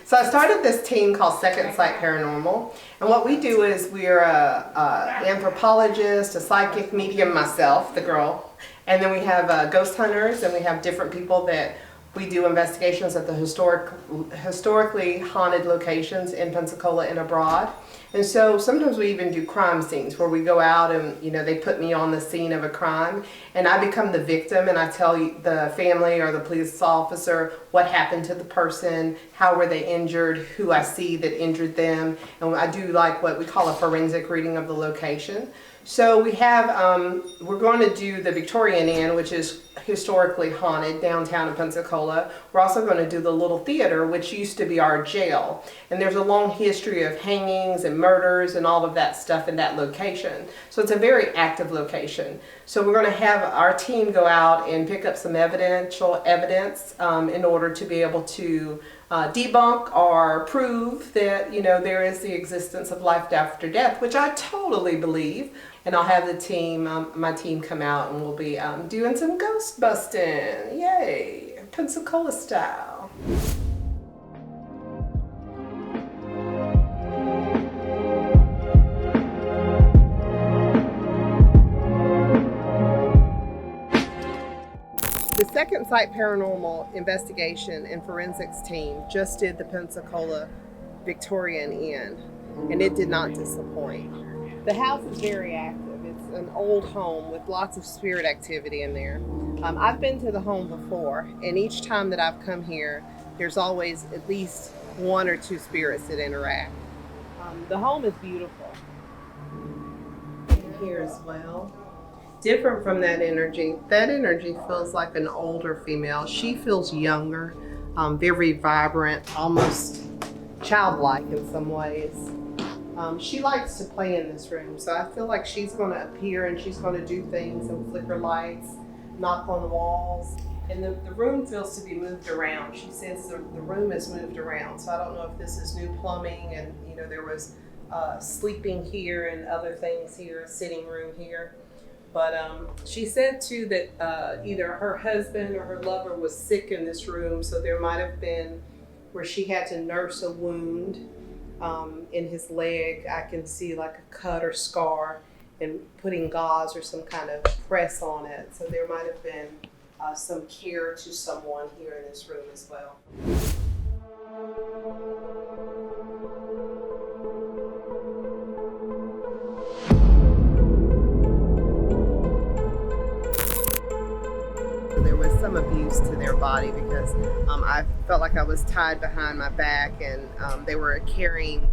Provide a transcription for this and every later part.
So I started this team called Second Sight Paranormal, and what we do is we're a anthropologist, a psychic medium, myself, the girl, and then we have ghost hunters, and we have different people that we do investigations at the historically haunted locations in Pensacola and abroad. And so sometimes we even do crime scenes where we go out and, they put me on the scene of a crime and I become the victim and I tell the family or the police officer what happened to the person, how were they injured, who I see that injured them. And I do like what we call a forensic reading of the location. So we have, we're going to do the Victorian Inn, which is historically haunted downtown in Pensacola. We're also going to do the Little Theater, which used to be our jail. And there's a long history of hangings and murders and all of that stuff in that location. So it's a very active location. So we're going to have our team go out and pick up some evidence in order to be able to debunk or prove that, there is the existence of life after death, which I totally believe. And I'll have the team, my team come out and we'll be doing some ghost busting. Yay, Pensacola style. The Second Sight Paranormal Investigation and Forensics team just did the Pensacola Victorian Inn, and it did not disappoint. The house is very active. It's an old home with lots of spirit activity in there. I've been to the home before, and each time that I've come here, there's always at least one or two spirits that interact. The home is beautiful. And here as well. Different from that energy. That energy feels like an older female. She feels younger, very vibrant, almost childlike in some ways. She likes to play in this room, so I feel like she's going to appear and she's going to do things and flicker lights, knock on walls. And the room feels to be moved around. She says the room is moved around, so I don't know if this is new plumbing and, there was sleeping here and other things here, a sitting room here. But she said too that either her husband or her lover was sick in this room, so there might have been where she had to nurse a wound in his leg. I can see like a cut or scar and putting gauze or some kind of press on it. So there might have been some care to someone here in this room as well. There was some abuse to their body because I felt like I was tied behind my back and they were carrying,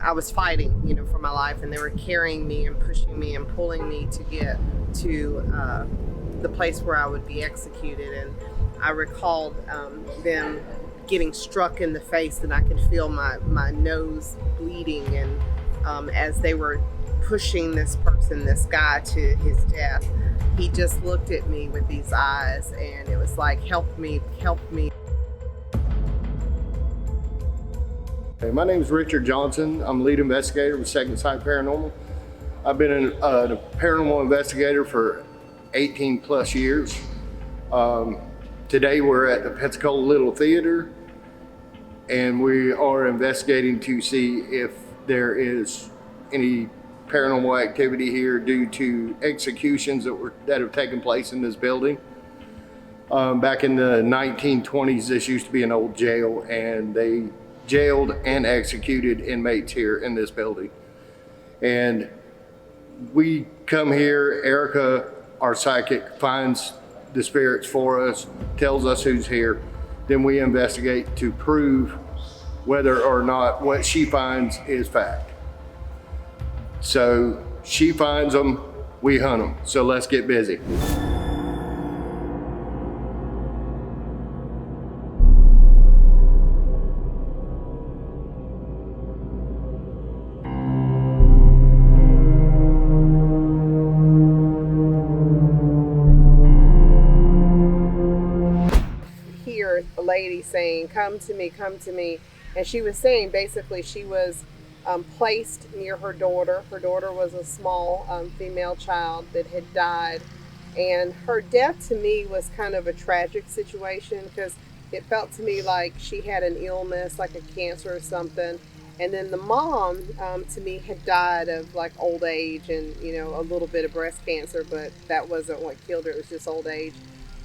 I was fighting, for my life, and they were carrying me and pushing me and pulling me to get to the place where I would be executed. And I recalled them getting struck in the face and I could feel my nose bleeding, and as they were pushing this guy to his death, he just looked at me with these eyes and it was like, help me, help me. Hey, my name is Richard Johnson. I'm lead investigator with Second Sight Paranormal. I've been a paranormal investigator for 18 plus years. Today we're at the Pensacola Little Theater and we are investigating to see if there is any paranormal activity here due to executions that have taken place in this building. Back in the 1920s, this used to be an old jail, and they jailed and executed inmates here in this building. And we come here, Erica, our psychic, finds the spirits for us, tells us who's here, then we investigate to prove whether or not what she finds is fact. So she finds them, we hunt them. So let's get busy. Hear a lady saying, come to me, come to me. And she was saying basically she was placed near her daughter. Her daughter was a small female child that had died, and her death to me was kind of a tragic situation because It felt to me like she had an illness, like a cancer or something. And then the mom, to me, had died of like old age and, you know, a little bit of breast cancer, but that wasn't what killed her, it was just old age.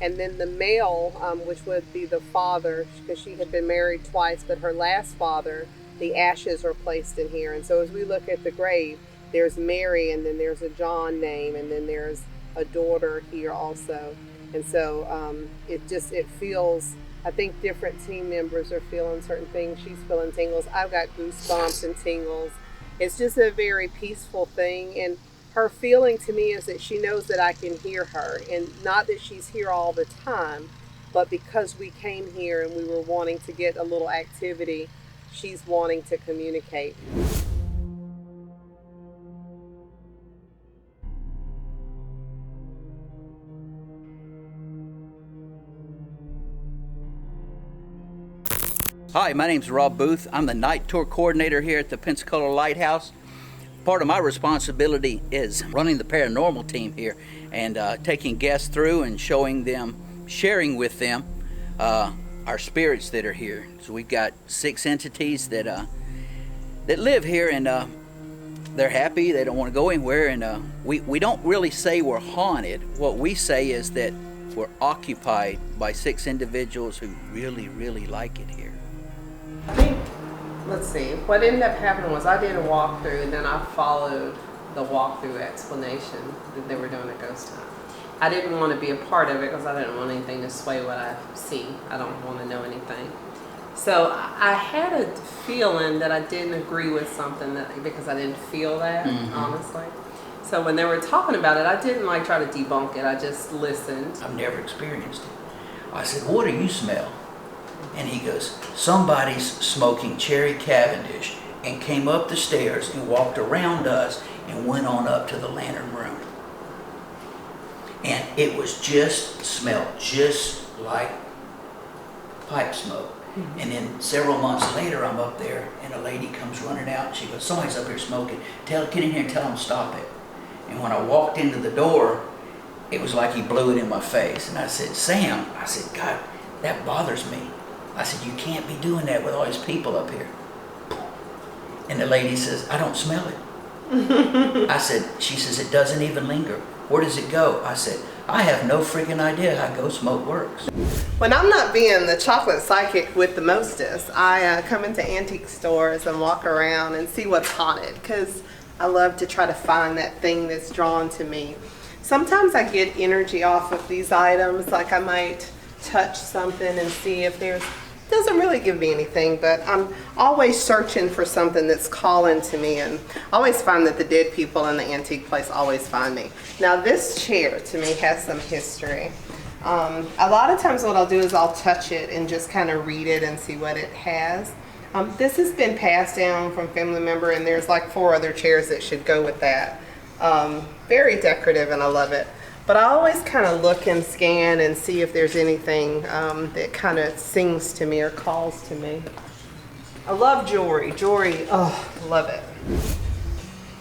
And then the male, which would be the father, because she had been married twice, but her last father, the ashes are placed in here. And so as we look at the grave, there's Mary, and then there's a John name, and then there's a daughter here also. And so it feels, I think different team members are feeling certain things. She's feeling tingles. I've got goosebumps and tingles. It's just a very peaceful thing. And her feeling to me is that she knows that I can hear her. And not that she's here all the time, but because we came here and we were wanting to get a little activity, she's wanting to communicate. Hi, my name's Rob Booth. I'm the night tour coordinator here at the Pensacola Lighthouse. Part of my responsibility is running the paranormal team here and taking guests through and showing them, sharing with them our spirits that are here. So we've got 6 entities that live here, and they're happy. They don't want to go anywhere, and we don't really say we're haunted. What we say is that we're occupied by 6 individuals who really, really like it here. I think, let's see, what ended up happening was I did a walkthrough and then I followed the walkthrough explanation that they were doing a ghost hunt. I didn't want to be a part of it because I didn't want anything to sway what I see. I don't want to know anything. So I had a feeling that I didn't agree with something because I didn't feel that, honestly. So when they were talking about it, I didn't like try to debunk it. I just listened. I've never experienced it. I said, "What do you smell?" And he goes, "Somebody's smoking cherry Cavendish," and came up the stairs and walked around us and went on up to the lantern room. And it was smelled just like pipe smoke. And then several months later, I'm up there and a lady comes running out and she goes, "Somebody's up here smoking. Get in here and tell them to stop it." And when I walked into the door, it was like he blew it in my face. And I said, "Sam," I said, "God, that bothers me." I said, "You can't be doing that with all these people up here." And the lady says, "I don't smell it." She says, "It doesn't even linger. Where does it go?" I said, "I have no freaking idea how ghost smoke works." When I'm not being the chocolate psychic with the mostest, I come into antique stores and walk around and see what's haunted, because I love to try to find that thing that's drawn to me. Sometimes I get energy off of these items, like I might touch something and see if doesn't really give me anything, but I'm always searching for something that's calling to me, and I always find that the dead people in the antique place always find me. Now this chair to me has some history. A lot of times what I'll do is I'll touch it and just kind of read it and see what it has. This has been passed down from family member, and there's like 4 other chairs that should go with that. Very decorative and I love it. But I always kind of look and scan and see if there's anything that kind of sings to me or calls to me. I love jewelry. Jewelry, oh, love it.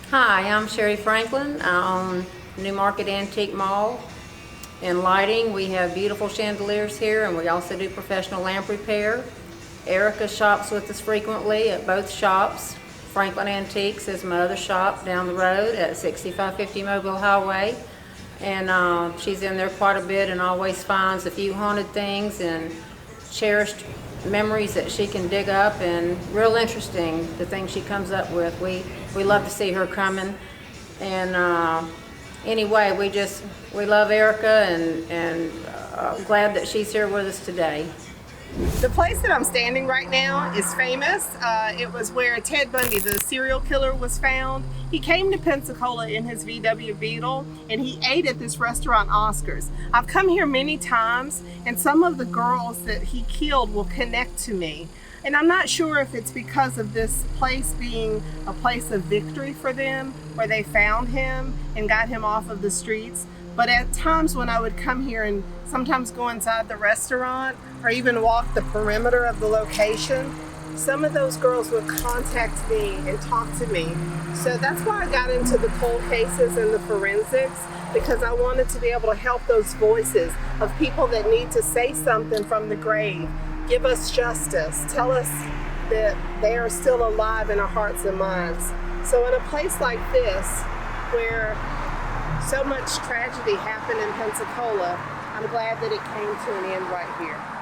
Hi, I'm Sherry Franklin. I own New Market Antique Mall. In lighting, we have beautiful chandeliers here, and we also do professional lamp repair. Erica shops with us frequently at both shops. Franklin Antiques is my other shop down the road at 6550 Mobile Highway. And she's in there quite a bit and always finds a few haunted things and cherished memories that she can dig up, and real interesting the things she comes up with. We love to see her coming. And anyway, we love Erica, and glad that she's here with us today. The place that I'm standing right now is famous. It was where Ted Bundy, the serial killer, was found. He came to Pensacola in his VW Beetle, and he ate at this restaurant, Oscar's. I've come here many times, and some of the girls that he killed will connect to me. And I'm not sure if it's because of this place being a place of victory for them, where they found him and got him off of the streets. But at times when I would come here and sometimes go inside the restaurant or even walk the perimeter of the location, some of those girls would contact me and talk to me. So that's why I got into the cold cases and the forensics, because I wanted to be able to help those voices of people that need to say something from the grave, Give us justice. Tell us that they are still alive in our hearts and minds. So in a place like this, where so much tragedy happened in Pensacola, I'm glad that it came to an end right here.